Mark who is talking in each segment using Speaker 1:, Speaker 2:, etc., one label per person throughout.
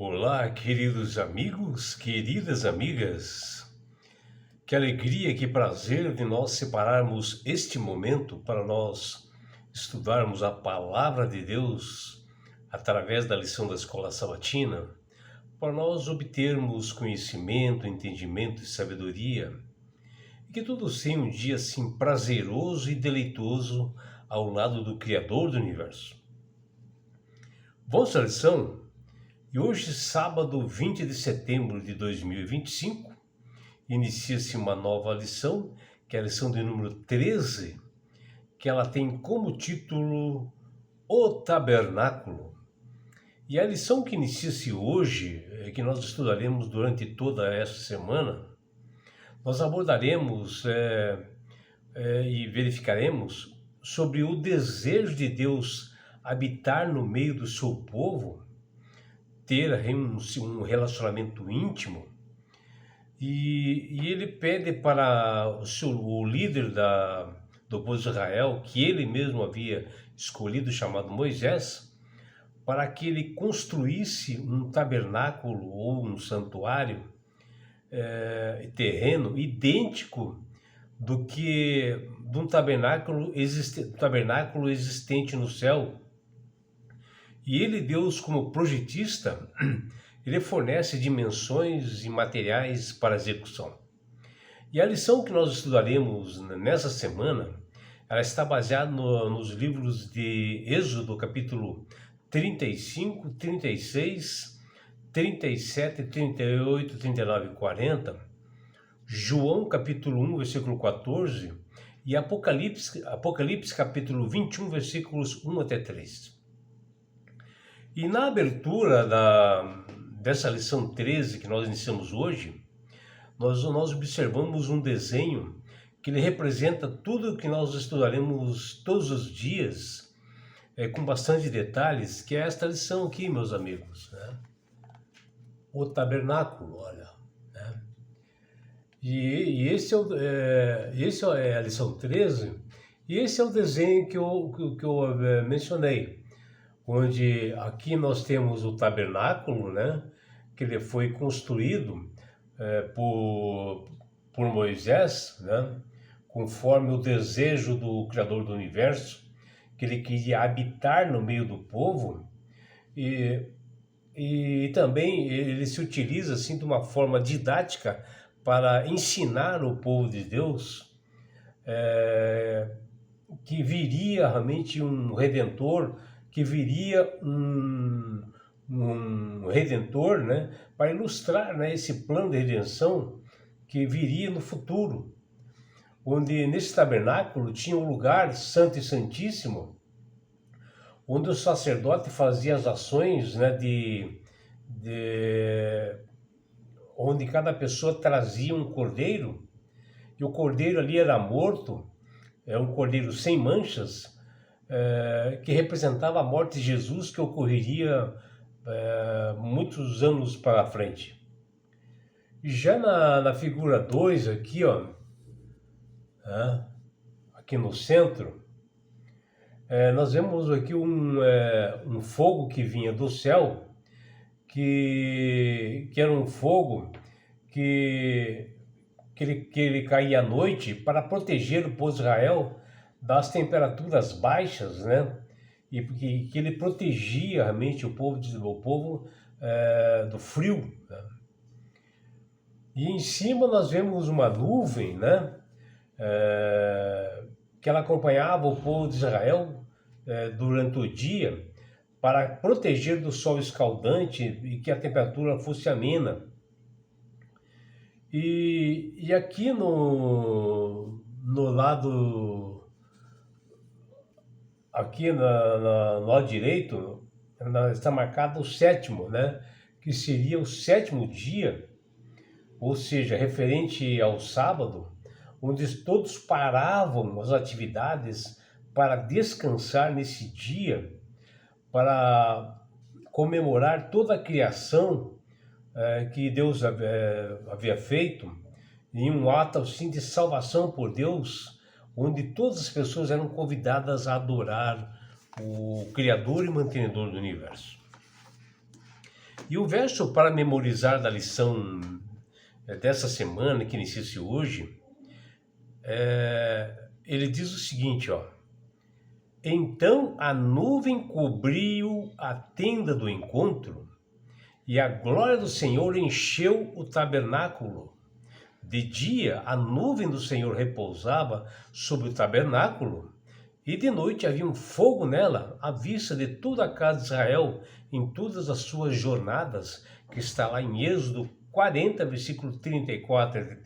Speaker 1: Olá, queridos amigos, queridas amigas. Que alegria, que prazer de nós separarmos este momento para nós estudarmos a palavra de Deus através da lição da Escola Sabatina, para nós obtermos conhecimento, entendimento e sabedoria, e que todos tenham um dia assim prazeroso e deleitoso ao lado do Criador do Universo. Vamos à lição? E hoje, sábado 20 de setembro de 2025, inicia-se uma nova lição, que é a lição de número 13, que ela tem como título O Tabernáculo. E a lição que inicia-se hoje, que nós estudaremos durante toda esta semana, nós abordaremos e verificaremos sobre o desejo de Deus habitar no meio do seu povo, ter um relacionamento íntimo, e ele pede para o líder do povo de Israel, que ele mesmo havia escolhido, chamado Moisés, para que ele construísse um tabernáculo ou um santuário terreno idêntico de um tabernáculo existente no céu. E ele, Deus, como projetista, ele fornece dimensões e materiais para execução. E a lição que nós estudaremos nessa semana, ela está baseada nos livros de Êxodo, capítulo 35, 36, 37, 38, 39 e 40, João, capítulo 1, versículo 14, e Apocalipse capítulo 21, versículos 1 até 3. E na abertura dessa lição 13 que nós iniciamos hoje, nós observamos um desenho que ele representa tudo o que nós estudaremos todos os dias, com bastante detalhes, que é esta lição aqui, meus amigos, né? O tabernáculo, olha. Né? E esse é a lição 13, e esse é o desenho que eu mencionei, onde aqui nós temos o tabernáculo, né, que ele foi construído por Moisés, né, conforme o desejo do Criador do Universo, que ele queria habitar no meio do povo, e também ele se utiliza assim de uma forma didática para ensinar o povo de Deus que viria realmente um Redentor, que viria um Redentor, né, para ilustrar, né, esse plano de redenção que viria no futuro, onde nesse tabernáculo tinha um lugar santo e santíssimo, onde o sacerdote fazia as ações, né, onde cada pessoa trazia um cordeiro, e o cordeiro ali era morto, é um cordeiro sem manchas, que representava a morte de Jesus, que ocorreria muitos anos para frente. Já na figura 2 aqui, ó, aqui no centro, nós vemos aqui um fogo que vinha do céu, que era um fogo que ele caía à noite para proteger o povo de Israel das temperaturas baixas, né? E que ele protegia realmente o povo do frio, né? E em cima nós vemos uma nuvem, né? Que ela acompanhava o povo de Israel durante o dia, para proteger do sol escaldante e que a temperatura fosse amena. E aqui no lado, aqui no lado direito, está marcado o sétimo, né? Que seria o sétimo dia, ou seja, referente ao sábado, onde todos paravam as atividades para descansar nesse dia, para comemorar toda a criação que Deus havia feito, em um ato assim de salvação por Deus, onde todas as pessoas eram convidadas a adorar o Criador e Mantenedor do Universo. E o verso para memorizar da lição dessa semana, que inicia-se hoje, ele diz o seguinte, ó. Então a nuvem cobriu a tenda do encontro, e a glória do Senhor encheu o tabernáculo. De dia a nuvem do Senhor repousava sobre o tabernáculo, e de noite havia um fogo nela, à vista de toda a casa de Israel, em todas as suas jornadas, que está lá em Êxodo 40, versículo 34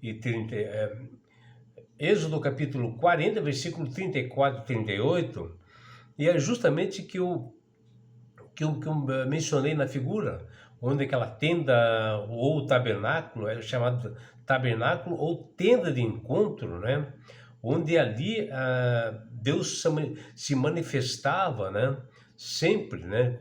Speaker 1: e 30. Êxodo capítulo 40, versículo 34 e 38, e é justamente que eu mencionei na figura, onde aquela tenda ou tabernáculo, é chamado tabernáculo ou tenda de encontro, né? Onde ali Deus se manifestava, né? Sempre, né?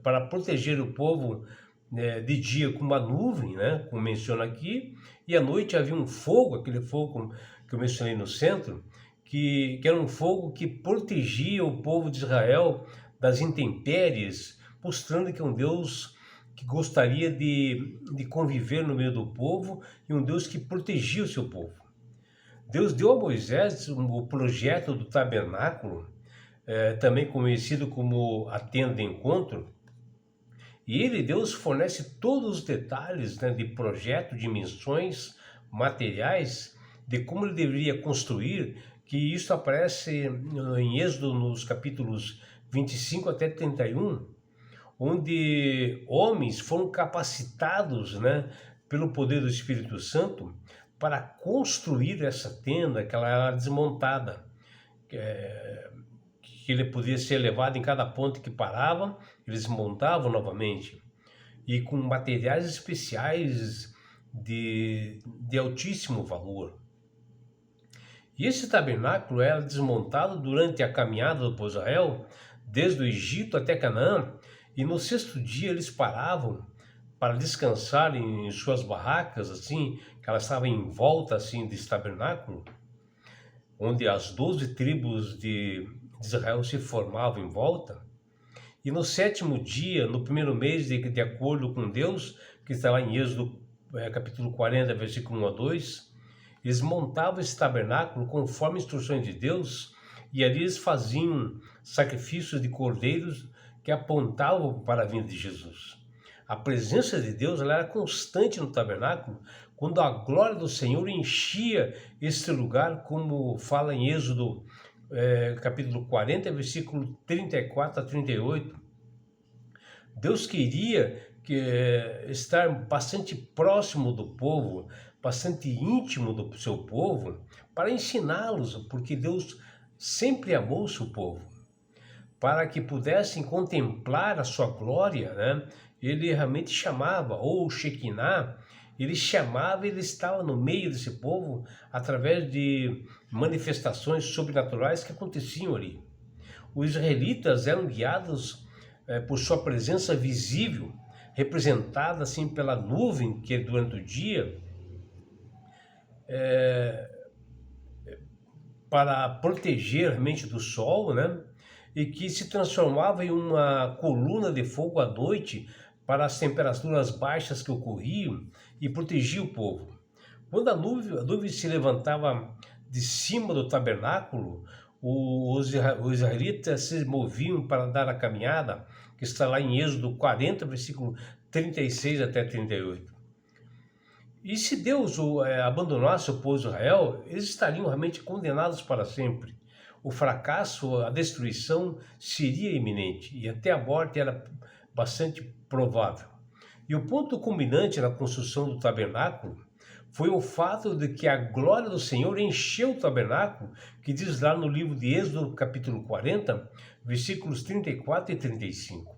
Speaker 1: Para proteger o povo de dia com uma nuvem, né? Como menciona aqui, e à noite havia um fogo, aquele fogo que eu mencionei no centro, que era um fogo que protegia o povo de Israel das intempéries, mostrando que é um Deus que gostaria de conviver no meio do povo e um Deus que protegia o seu povo. Deus deu a Moisés o projeto do tabernáculo, também conhecido como a tenda de encontro, e Deus fornece todos os detalhes, né, de projeto, dimensões, materiais, de como ele deveria construir, que isso aparece em Êxodo nos capítulos 25 até 31, onde homens foram capacitados, né, pelo poder do Espírito Santo para construir essa tenda, que ela era desmontada, que ele podia ser levado em cada ponto que parava, eles montavam novamente, e com materiais especiais de altíssimo valor. E esse tabernáculo era desmontado durante a caminhada do povo de Israel, desde o Egito até Canaã, e no sexto dia eles paravam para descansar em suas barracas, assim, que elas estavam em volta assim desse tabernáculo, onde as 12 tribos de Israel se formavam em volta. E no sétimo dia, no primeiro mês, de acordo com Deus, que está lá em Êxodo capítulo 40, versículo 1 a 2, eles montavam esse tabernáculo conforme instruções de Deus, e ali eles faziam sacrifícios de cordeiros que apontavam para a vinda de Jesus. A presença de Deus ela era constante no tabernáculo, quando a glória do Senhor enchia este lugar, como fala em Êxodo capítulo 40, versículo 34 a 38. Deus queria estar bastante próximo do povo, bastante íntimo do seu povo, para ensiná-los, porque Deus sempre amou o seu povo, para que pudessem contemplar a sua glória, né? Ele realmente chamava, ou Shekinah, ele chamava, ele estava no meio desse povo através de manifestações sobrenaturais que aconteciam ali. Os israelitas eram guiados por sua presença visível, representada assim pela nuvem que durante o dia, para proteger realmente do sol, né? E que se transformava em uma coluna de fogo à noite para as temperaturas baixas que ocorriam e protegia o povo. Quando a nuvem se levantava de cima do tabernáculo, os israelitas se moviam para dar a caminhada, que está lá em Êxodo 40, versículo 36 até 38. E se Deus abandonasse o povo de Israel, eles estariam realmente condenados para sempre. O fracasso, a destruição seria iminente e até a morte era bastante provável. E o ponto culminante na construção do tabernáculo foi o fato de que a glória do Senhor encheu o tabernáculo, que diz lá no livro de Êxodo, capítulo 40, versículos 34 e 35.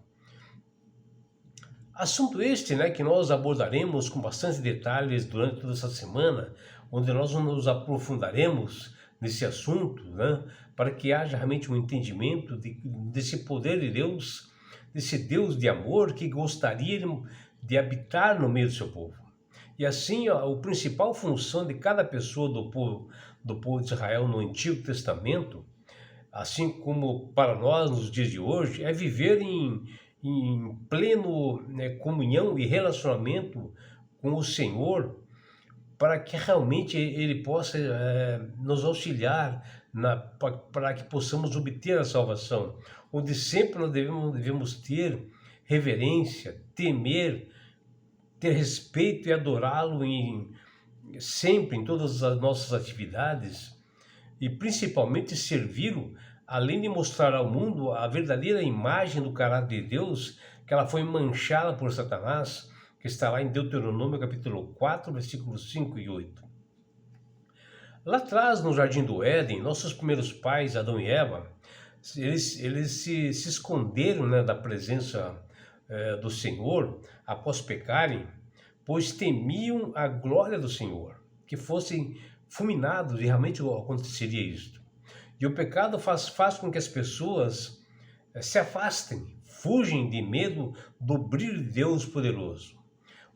Speaker 1: Assunto este, né, que nós abordaremos com bastante detalhes durante toda essa semana, onde nós nos aprofundaremos nesse assunto, né, para que haja realmente um entendimento desse poder de Deus, desse Deus de amor que gostaria de habitar no meio do seu povo. E assim, a principal função de cada pessoa do povo de Israel no Antigo Testamento, assim como para nós nos dias de hoje, é viver em em pleno, né, comunhão e relacionamento com o Senhor, para que realmente Ele possa nos auxiliar para que possamos obter a salvação, onde sempre nós devemos ter reverência, temer, ter respeito e adorá-lo sempre em todas as nossas atividades e principalmente servi-lo, além de mostrar ao mundo a verdadeira imagem do caráter de Deus, que ela foi manchada por Satanás, que está lá em Deuteronômio capítulo 4, versículos 5 e 8. Lá atrás, no Jardim do Éden, nossos primeiros pais, Adão e Eva, eles se esconderam, né, da presença do Senhor após pecarem, pois temiam a glória do Senhor, que fossem fulminados, e realmente aconteceria isto. E o pecado faz com que as pessoas se afastem, fugem de medo do brilho de Deus poderoso.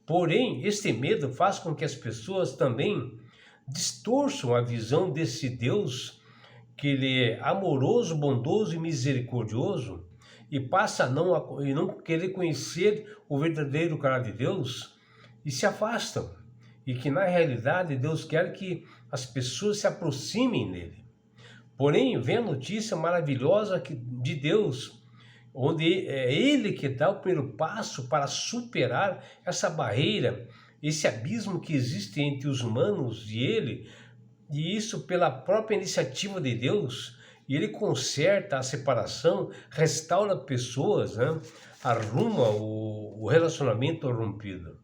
Speaker 1: Porém, este medo faz com que as pessoas também distorçam a visão desse Deus, que ele é amoroso, bondoso e misericordioso, e passa a não querer conhecer o verdadeiro caráter de Deus e se afastam. E que na realidade Deus quer que as pessoas se aproximem dele. Porém, vem a notícia maravilhosa de Deus, onde é Ele que dá o primeiro passo para superar essa barreira, esse abismo que existe entre os humanos e Ele, e isso pela própria iniciativa de Deus, e Ele conserta a separação, restaura pessoas, né? Arruma o relacionamento rompido.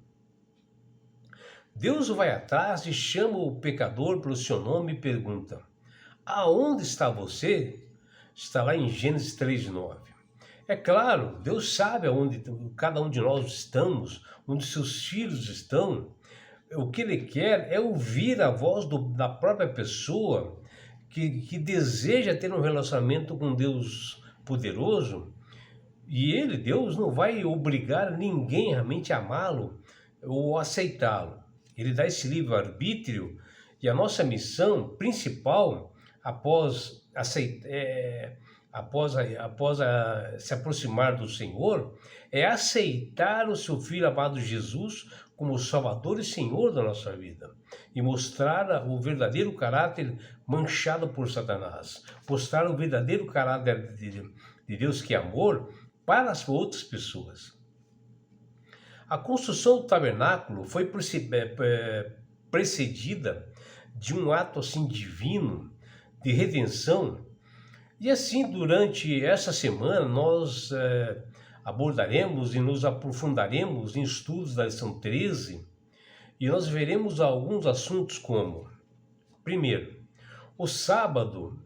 Speaker 1: Deus vai atrás e chama o pecador pelo seu nome e pergunta: aonde está você? Está lá em Gênesis 3:9. É claro, Deus sabe aonde cada um de nós estamos, onde seus filhos estão. O que Ele quer é ouvir a voz da própria pessoa que deseja ter um relacionamento com Deus poderoso. E Ele, Deus, não vai obrigar ninguém realmente a amá-lo ou aceitá-lo. Ele dá esse livre-arbítrio, e a nossa missão principal, após se aproximar do Senhor, é aceitar o seu Filho amado Jesus como Salvador e Senhor da nossa vida, e mostrar o verdadeiro caráter manchado por Satanás, mostrar o verdadeiro caráter de Deus, que é amor, para as outras pessoas. A construção do tabernáculo foi precedida de um ato assim divino de redenção. E assim, durante essa semana, nós abordaremos e nos aprofundaremos em estudos da lição 13, e nós veremos alguns assuntos como: primeiro, o sábado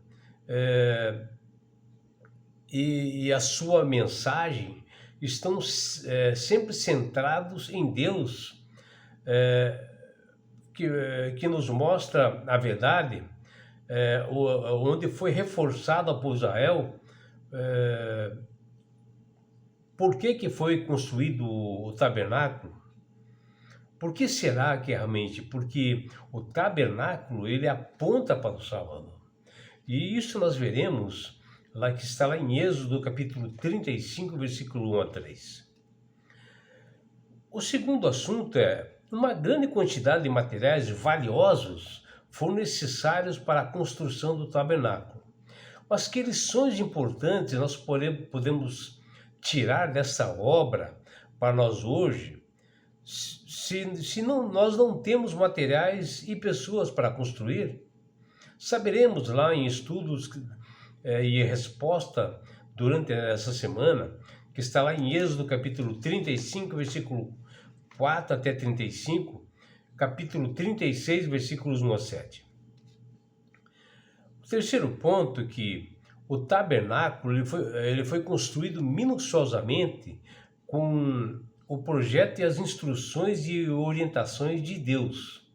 Speaker 1: e a sua mensagem estão sempre centrados em Deus, que nos mostra a verdade, onde foi reforçado ao povo de Israel por que foi construído o tabernáculo. Por que será que realmente? Porque o tabernáculo, ele aponta para o sábado. E isso nós veremos lá, que está lá em Êxodo capítulo 35, versículo 1 a 3. O segundo assunto é: uma grande quantidade de materiais valiosos foram necessários para a construção do tabernáculo. Mas que lições importantes nós podemos tirar dessa obra para nós hoje, se nós não temos materiais e pessoas para construir? Saberemos lá em estudos e resposta durante essa semana, que está lá em Êxodo capítulo 35, versículo 4 até 35, capítulo 36, versículos 1 a 7. O terceiro ponto é que o tabernáculo ele foi construído minuciosamente com o projeto e as instruções e orientações de Deus.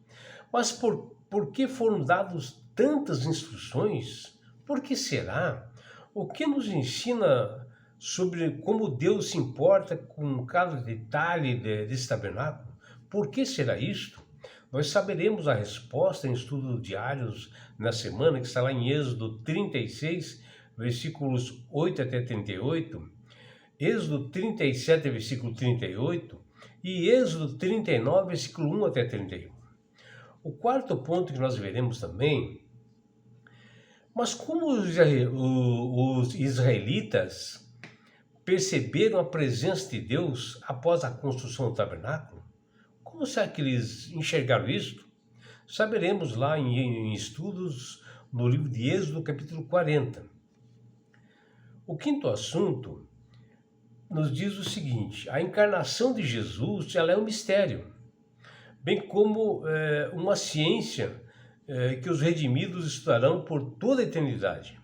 Speaker 1: Mas por que foram dadas tantas instruções? Por que será? O que nos ensina sobre como Deus se importa com cada detalhe desse tabernáculo? Por que será isto? Nós saberemos a resposta em estudos diários na semana, que está lá em Êxodo 36, versículos 8 até 38. Êxodo 37, versículo 38 e Êxodo 39, versículo 1 até 31. O quarto ponto que nós veremos também, mas como os israelitas perceberam a presença de Deus após a construção do tabernáculo? Como será que eles enxergaram isso? Saberemos lá em estudos no livro de Êxodo, capítulo 40. O quinto assunto nos diz o seguinte: a encarnação de Jesus, ela é um mistério, bem como uma ciência que os redimidos estudarão por toda a eternidade.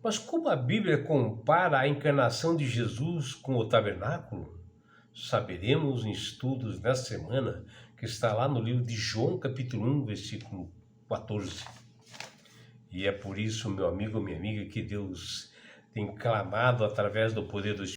Speaker 1: Mas como a Bíblia compara a encarnação de Jesus com o tabernáculo? Saberemos em estudos nesta semana, que está lá no livro de João, capítulo 1, versículo 14. E é por isso, meu amigo, minha amiga, que Deus tem clamado através do poder do Espírito